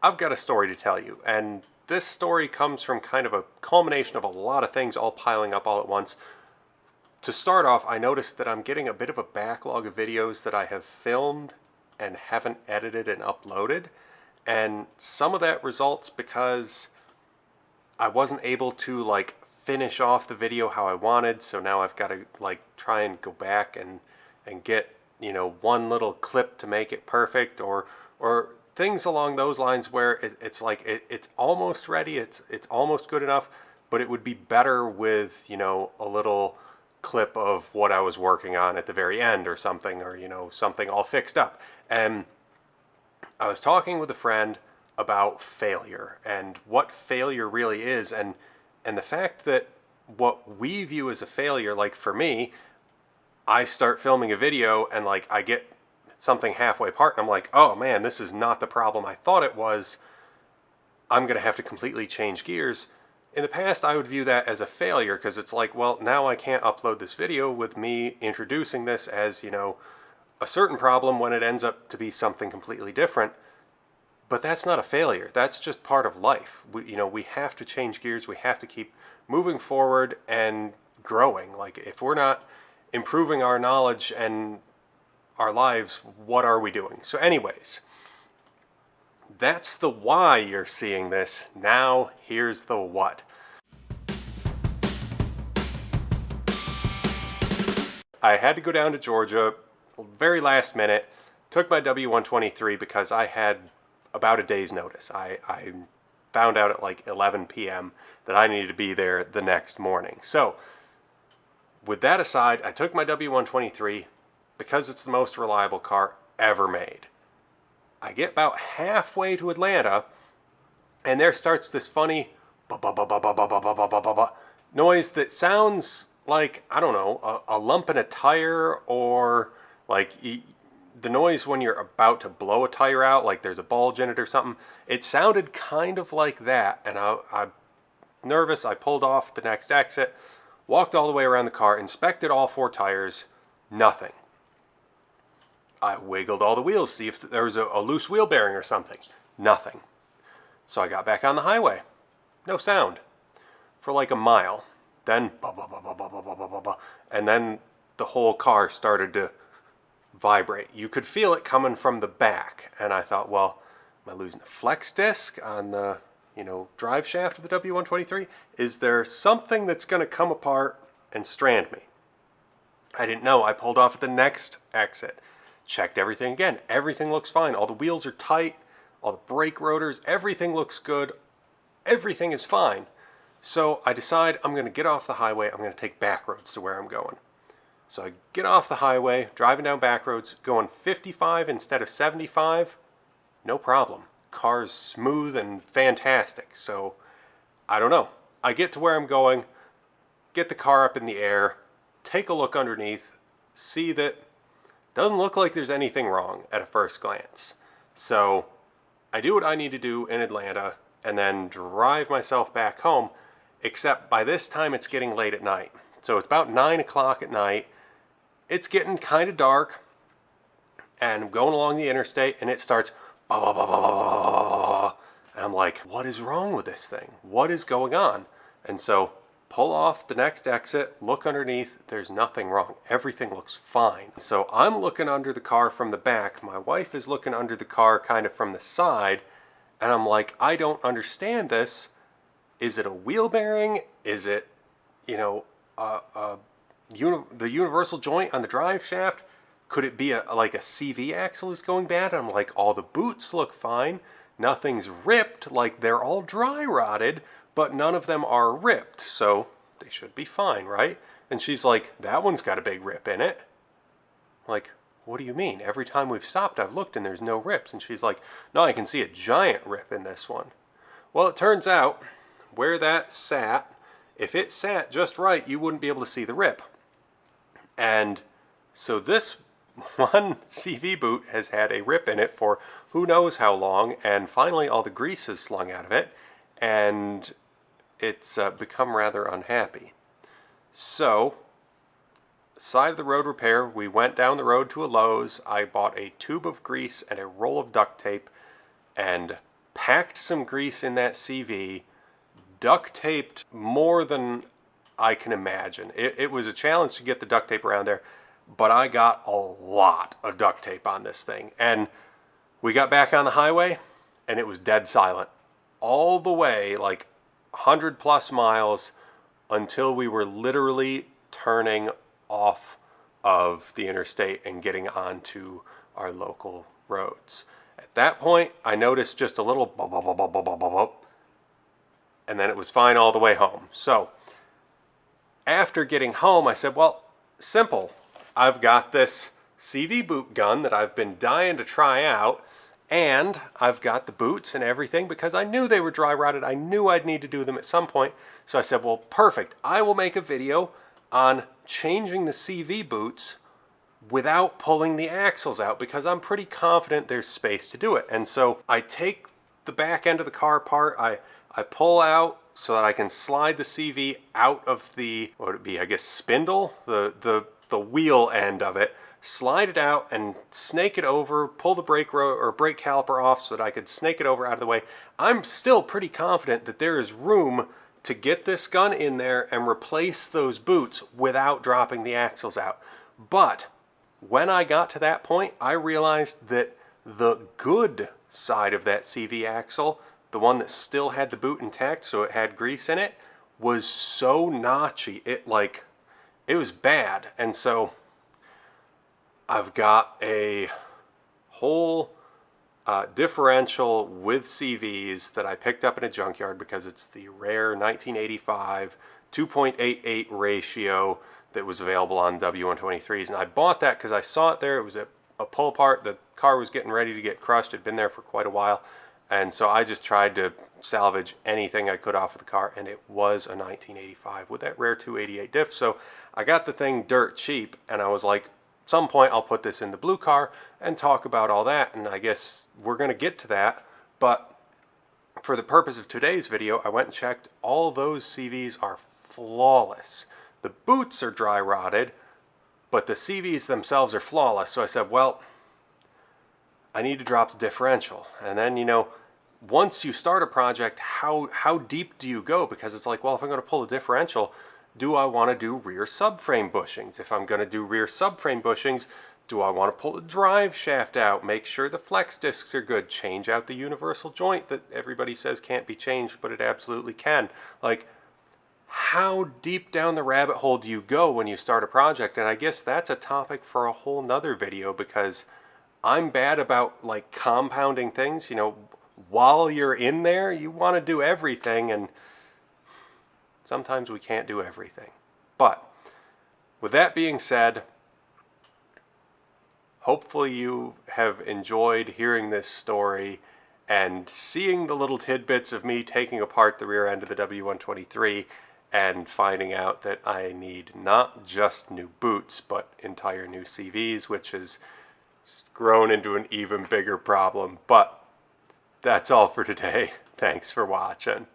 I've got a story to tell you, and this story comes from kind of a culmination of a lot of things all piling up all at once. To start off, I noticed that I'm getting a bit of a backlog of videos that I have filmed and haven't edited and uploaded, and some of that results because I wasn't able to finish off the video how I wanted, so now I've got to try and go back and get, one little clip to make it perfect, or things along those lines where it's almost ready, it's almost good enough, but it would be better with, a little clip of what I was working on at the very end or something, or something all fixed up. And I was talking with a friend about failure and what failure really is, and the fact that what we view as a failure, like for me, I start filming a video and I get something halfway apart and I'm like, oh man, this is not the problem I thought it was. I'm going to have to completely change gears. In the past, I would view that as a failure because it's like, well, now I can't upload this video with me introducing this as, a certain problem when it ends up to be something completely different. But that's not a failure. That's just part of life. We have to change gears. We have to keep moving forward and growing. Like if we're not improving our knowledge and our lives, what are we doing? So anyways, that's the why you're seeing this. Now here's the what. I had to go down to Georgia very last minute, took my W-123 because I had about a day's notice. I found out at 11 p.m. that I needed to be there the next morning. So with that aside, I took my W-123 because it's the most reliable car ever made. I get about halfway to Atlanta and there starts this funny noise that sounds like, I don't know, a lump in a tire, or the noise when you're about to blow a tire out, like there's a bulge in it or something. It sounded kind of like that, and I'm nervous. I pulled off at the next exit, walked all the way around the car, inspected all four tires, nothing. I wiggled all the wheels, see if there was a loose wheel bearing or something, nothing. So I got back on the highway, no sound, for a mile. Then, and then the whole car started to vibrate. You could feel it coming from the back, and I thought, well, am I losing the flex disc on the drive shaft of the W-123? Is there something that's going to come apart and strand me? I didn't know. I pulled off at the next exit, checked everything again. Everything looks fine. All the wheels are tight, all the brake rotors, everything looks good. Everything is fine. So I decide I'm going to get off the highway. I'm going to take back roads to where I'm going. So I get off the highway, driving down back roads, going 55 instead of 75. No problem. Car's smooth and fantastic. So I don't know. I get to where I'm going, get the car up in the air, take a look underneath, see that doesn't look like there's anything wrong at a first glance. So I do what I need to do in Atlanta and then drive myself back home, except by this time it's getting late at night. So it's about 9 o'clock at night. It's getting kind of dark, and I'm going along the interstate, and it starts, and I'm like, what is wrong with this thing? What is going on? And so pull off the next exit, look underneath, there's nothing wrong. Everything looks fine. So I'm looking under the car from the back. My wife is looking under the car kind of from the side, and I'm like, I don't understand this. Is it a wheel bearing? Is it, the universal joint on the drive shaft? Could it be a CV axle is going bad? I'm like, all the boots look fine. Nothing's ripped. They're all dry rotted, but none of them are ripped. So they should be fine, right? And she's like, that one's got a big rip in it. Like, what do you mean? Every time we've stopped, I've looked and there's no rips. And she's like, no, I can see a giant rip in this one. Well, it turns out where that sat, if it sat just right, you wouldn't be able to see the rip. And so this one CV boot has had a rip in it for who knows how long, and finally all the grease is slung out of it, and it's become rather unhappy. So, side of the road repair, we went down the road to a Lowe's. I bought a tube of grease and a roll of duct tape, and packed some grease in that CV, duct taped more than I can imagine. It was a challenge to get the duct tape around there, but I got a lot of duct tape on this thing. And we got back on the highway and it was dead silent all the way, like 100 plus miles, until we were literally turning off of the interstate and getting onto our local roads. At that point, I noticed just a little bop, bop, bop, bop, bop, bop, bop, and then it was fine all the way home. So after getting home, I said, well, simple. I've got this CV boot gun that I've been dying to try out, and I've got the boots and everything because I knew they were dry rotted. I knew I'd need to do them at some point. So I said, well, perfect. I will make a video on changing the CV boots without pulling the axles out because I'm pretty confident there's space to do it. And so I take the back end of the car apart. I pull out so that I can slide the CV out of the, what would it be, I guess spindle, the wheel end of it, slide it out and snake it over, pull the brake caliper off so that I could snake it over out of the way. I'm still pretty confident that there is room to get this gun in there and replace those boots without dropping the axles out. But when I got to that point, I realized that the good side of that CV axle, the one that still had the boot intact, so it had grease in it, was so notchy. It was bad. And so I've got a whole differential with CVs that I picked up in a junkyard because it's the rare 1985 2.88 ratio that was available on W123s. And I bought that because I saw it there. It was a pull apart. The car was getting ready to get crushed. It had been there for quite a while. And so I just tried to salvage anything I could off of the car, and it was a 1985 with that rare 288 diff. So I got the thing dirt cheap, and I was like, some point I'll put this in the blue car and talk about all that, and I guess we're going to get to that. But for the purpose of today's video, I went and checked. All those CVs are flawless. The boots are dry rotted, but the CVs themselves are flawless. So I said, well, I need to drop the differential. And then, you know, once you start a project, how deep do you go? Because it's like, well, if I'm going to pull a differential, do I want to do rear subframe bushings? If I'm going to do rear subframe bushings, do I want to pull the drive shaft out, make sure the flex discs are good, change out the universal joint that everybody says can't be changed, but it absolutely can? Like, how deep down the rabbit hole do you go when you start a project? And I guess that's a topic for a whole nother video, because I'm bad about like compounding things. You know, while you're in there, you want to do everything, and sometimes we can't do everything. But with that being said, hopefully you have enjoyed hearing this story and seeing the little tidbits of me taking apart the rear end of the W123 and finding out that I need not just new boots, but entire new CVs, which has grown into an even bigger problem. But that's all for today. Thanks for watching.